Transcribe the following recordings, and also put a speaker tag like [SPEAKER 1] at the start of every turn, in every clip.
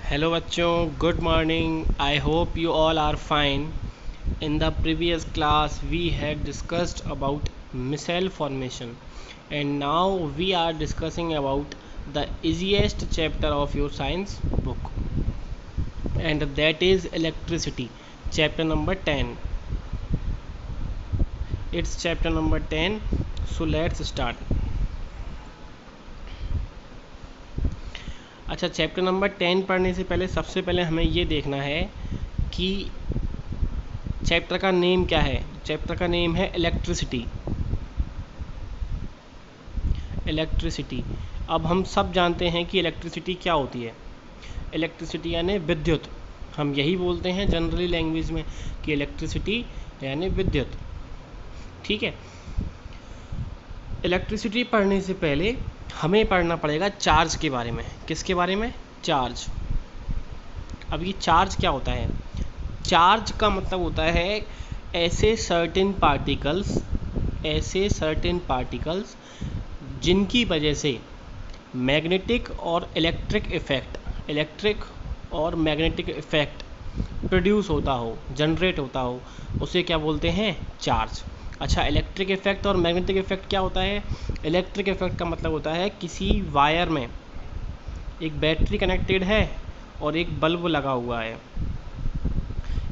[SPEAKER 1] Hello बच्चों, good morning. I hope you all are fine. In the previous class we had discussed about missile formation, and now we are discussing about the easiest chapter of your science book, and that is electricity, chapter number 10. It's chapter number 10, so let's start. अच्छा, chapter number 10 पढ़ने से पहले सबसे पहले हमें ये देखना है कि चैप्टर का नेम क्या है। चैप्टर का नेम है इलेक्ट्रिसिटी। इलेक्ट्रिसिटी। अब हम सब जानते हैं कि इलेक्ट्रिसिटी क्या होती है। इलेक्ट्रिसिटी यानी विद्युत। हम यही बोलते हैं जनरली लैंग्वेज में कि इलेक्ट्रिसिटी यानी विद्युत। ठीक है। इलेक्ट्रिसिटी पढ़ने से पहले हमें पढ़ना पड़ेगा चार्ज के बारे में। किसके बारे में? चार्ज। अब ये चार्ज क्या होता है? चार्ज का मतलब होता है ऐसे सर्टेन पार्टिकल्स जिनकी वजह से मैग्नेटिक और इलेक्ट्रिक इफेक्ट प्रोड्यूस होता हो, जनरेट होता हो, उसे क्या बोलते हैं? चार्ज। अच्छा, इलेक्ट्रिक इफेक्ट और मैग्नेटिक इफेक्ट क्या होता है? इलेक्ट्रिक इफेक्ट का मतलब होता है किसी वायर में एक बैटरी कनेक्टेड है और एक बल्ब लगा हुआ है।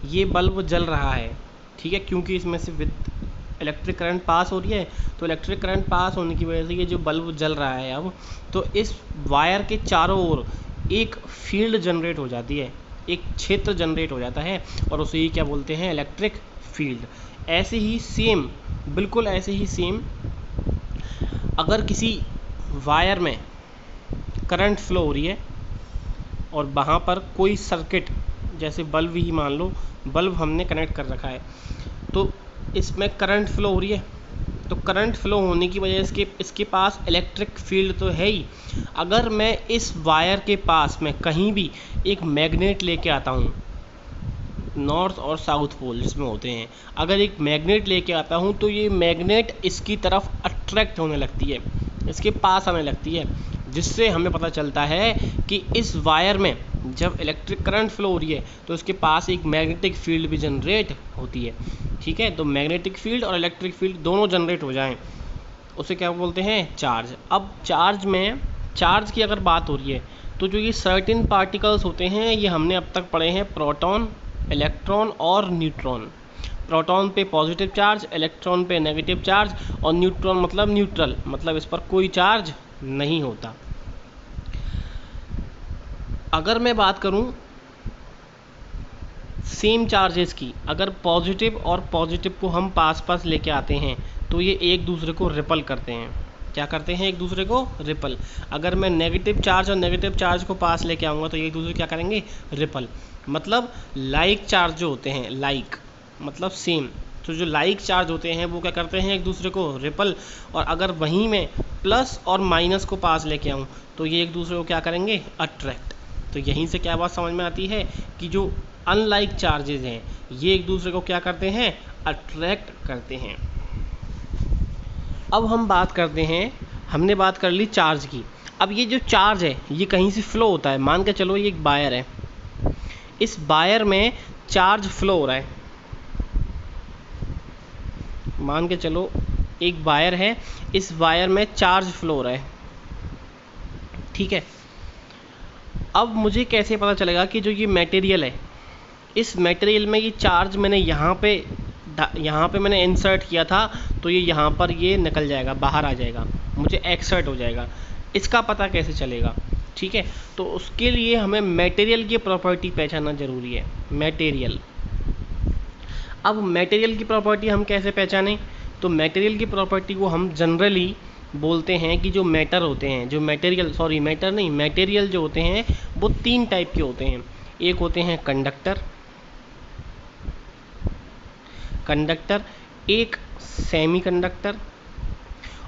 [SPEAKER 1] ये बल्ब जल रहा है, ठीक है, क्योंकि इसमें से इलेक्ट्रिक करंट पास हो रही है। तो इलेक्ट्रिक करंट पास होने की वजह से ये जो बल्ब जल रहा है अब, तो इस वायर के चारों ओर एक फील्ड जनरेट हो जाती है, एक क्षेत्र जनरेट हो जाता है, और उसे ही क्या बोलते हैं? Electric field. ऐसे ही सेम, बिल्कुल ऐसे ही सेम, अगर किसी वायर में करंट फ्लो हो रही है और वहाँ पर कोई सर्किट, जैसे बल्ब ही मान लो, बल्ब हमने कनेक्ट कर रखा है, तो इसमें करंट फ्लो हो रही है, तो करंट फ्लो होने की वजह से इसके पास इलेक्ट्रिक फील्ड तो है ही। अगर मैं इस वायर के पास में कहीं भी एक मैग्नेट लेके आता हूँ, नॉर्थ और साउथ पोल जिसमें होते हैं, अगर एक मैग्नेट लेके आता हूँ तो ये मैग्नेट इसकी तरफ अट्रैक्ट होने लगती है, इसके पास आने लगती है, जिससे हमें पता चलता है कि इस वायर में जब इलेक्ट्रिक करंट फ्लो हो रही है तो इसके पास एक मैग्नेटिक फील्ड भी जनरेट होती है। ठीक है, तो मैग्नेटिक फील्ड और इलेक्ट्रिक फील्ड दोनों जनरेट हो जाएं, उसे क्या बोलते हैं? चार्ज। अब चार्ज की अगर बात हो रही है तो जो ये सर्टेन पार्टिकल्स होते हैं, ये हमने अब तक पढ़े हैं प्रोटॉन, इलेक्ट्रॉन और न्यूट्रॉन। प्रोटॉन पे पॉजिटिव चार्ज, इलेक्ट्रॉन पे नेगेटिव चार्ज, और न्यूट्रॉन मतलब न्यूट्रल, मतलब इस पर कोई चार्ज नहीं होता। अगर मैं बात करूं सेम चार्जेस की, अगर पॉजिटिव और पॉजिटिव को हम पास लेके आते हैं तो ये एक दूसरे को रिपल करते हैं। क्या करते हैं? एक दूसरे को रिपल। अगर मैं नेगेटिव चार्ज और नेगेटिव चार्ज को पास लेके आऊँगा तो ये एक दूसरे क्या करेंगे? रिपल। मतलब लाइक चार्ज जो होते हैं, लाइक मतलब सेम, तो जो लाइक चार्ज होते हैं वो क्या करते हैं? एक दूसरे को रिपल। और अगर वहीं में प्लस और माइनस को पास लेके आऊँ तो ये एक दूसरे को क्या करेंगे? अट्रैक्ट। तो यहीं से क्या बात समझ में आती है कि जो अनलाइक चार्जेस हैं ये एक दूसरे को क्या करते हैं? अट्रैक्ट करते हैं। अब हम बात करते हैं, हमने बात कर ली चार्ज की। अब ये जो चार्ज है ये कहीं से फ्लो होता है। मान के चलो ये एक वायर है, इस वायर में चार्ज फ्लो हो रहा है। मान के चलो एक वायर है, इस वायर में चार्ज फ्लो हो रहा है, ठीक है। अब मुझे कैसे पता चलेगा कि जो ये मटेरियल है, इस मटेरियल में ये चार्ज मैंने यहाँ पे मैंने इंसर्ट किया था, तो ये यहाँ पर ये निकल जाएगा, बाहर आ जाएगा, मुझे एक्सर्ट हो जाएगा। इसका पता कैसे चलेगा? ठीक है, तो उसके लिए हमें मटेरियल की प्रॉपर्टी पहचानना ज़रूरी है। मटेरियल। अब मटेरियल की प्रॉपर्टी हम कैसे पहचानें? तो मटेरियल की प्रॉपर्टी को हम जनरली बोलते हैं कि जो मैटर होते हैं, जो मटेरियल, सॉरी मैटर नहीं, मटेरियल जो होते हैं वो तीन टाइप के होते हैं। एक होते हैं कंडक्टर, एक सेमीकंडक्टर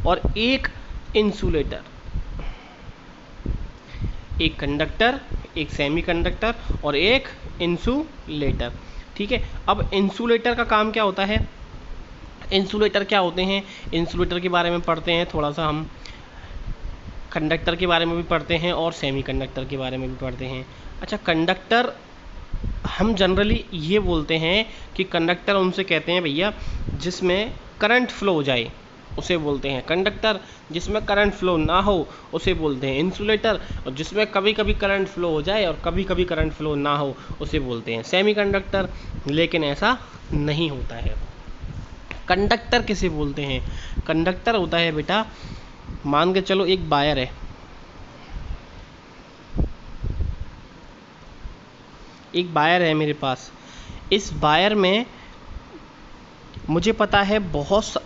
[SPEAKER 1] और एक इंसुलेटर। एक कंडक्टर, एक सेमीकंडक्टर और एक इंसुलेटर। ठीक है, अब इंसुलेटर का काम क्या होता है? इंसुलेटर क्या होते हैं? इंसुलेटर के बारे में पढ़ते हैं थोड़ा सा हम। कंडक्टर के बारे में भी पढ़ते हैं और सेमीकंडक्टर के बारे में भी पढ़ते हैं। अच्छा, कंडक्टर हम जनरली ये बोलते हैं कि कंडक्टर उनसे कहते हैं भैया जिसमें करंट फ्लो हो जाए, उसे बोलते हैं कंडक्टर। जिसमें करंट फ्लो ना हो उसे बोलते हैं इंसुलेटर। और जिसमें कभी कभी करंट फ्लो हो जाए और कभी कभी करंट फ्लो ना हो उसे बोलते हैं सेमीकंडक्टर। लेकिन ऐसा नहीं होता है। कंडक्टर किसे बोलते हैं? कंडक्टर होता है बेटा, मान के चलो एक वायर है, एक वायर है मेरे पास। इस वायर में मुझे पता है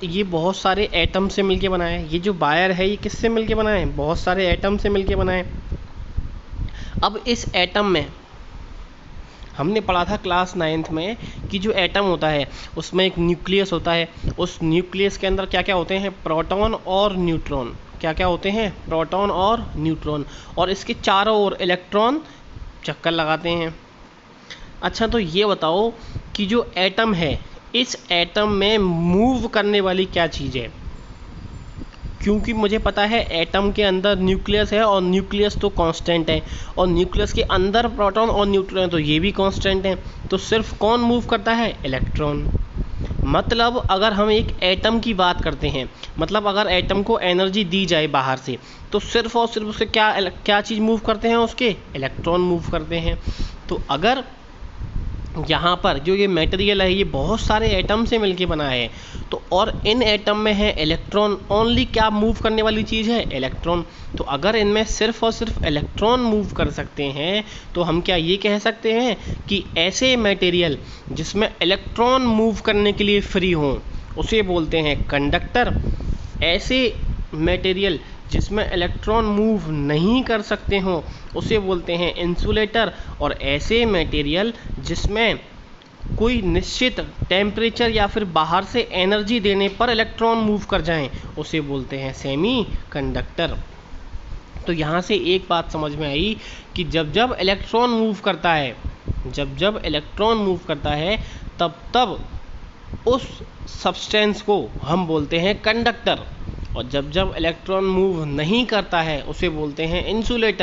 [SPEAKER 1] ये बहुत सारे एटम से मिलके बना है। ये जो वायर है ये किससे मिलके बना है? बहुत सारे एटम से मिलके बना है। अब इस एटम में हमने पढ़ा था क्लास 9th में कि जो एटम होता है उसमें एक न्यूक्लियस होता है। उस न्यूक्लियस के अंदर क्या क्या होते हैं? प्रोटॉन और न्यूट्रॉन। क्या क्या होते हैं? प्रोटॉन और न्यूट्रॉन। और इसके चारों ओर इलेक्ट्रॉन चक्कर लगाते हैं। अच्छा, तो ये बताओ कि जो एटम है, इस एटम में मूव करने वाली क्या चीज़ है? क्योंकि मुझे पता है एटम के अंदर न्यूक्लियस है और न्यूक्लियस तो कांस्टेंट है, और न्यूक्लियस के अंदर प्रोटॉन और न्यूट्रॉन तो ये भी कांस्टेंट है। तो सिर्फ कौन मूव करता है? इलेक्ट्रॉन। मतलब अगर हम एक एटम की बात करते हैं, मतलब अगर एटम को एनर्जी दी जाए बाहर से, तो सिर्फ और सिर्फ उससे क्या चीज़ मूव करते हैं? उसके इलेक्ट्रॉन मूव करते हैं। तो अगर यहाँ पर जो ये मटेरियल है ये बहुत सारे एटम से मिलके बना है, तो और इन एटम में है इलेक्ट्रॉन। ओनली क्या मूव करने वाली चीज़ है? इलेक्ट्रॉन। तो अगर इनमें सिर्फ और सिर्फ इलेक्ट्रॉन मूव कर सकते हैं, तो हम क्या ये कह सकते हैं कि ऐसे मटेरियल जिसमें इलेक्ट्रॉन मूव करने के लिए फ्री हों उसे बोलते हैं कंडक्टर। ऐसे मटेरियल जिसमें इलेक्ट्रॉन मूव नहीं कर सकते हों उसे बोलते हैं इंसुलेटर। और ऐसे मटेरियल जिसमें कोई निश्चित टेम्परेचर या फिर बाहर से एनर्जी देने पर इलेक्ट्रॉन मूव कर जाएं उसे बोलते हैं सेमीकंडक्टर। तो यहाँ से एक बात समझ में आई कि जब जब इलेक्ट्रॉन मूव करता है, तब तब उस सब्सटेंस को हम बोलते हैं कंडक्टर। और जब जब इलेक्ट्रॉन मूव नहीं करता है उसे बोलते हैं इंसुलेटर।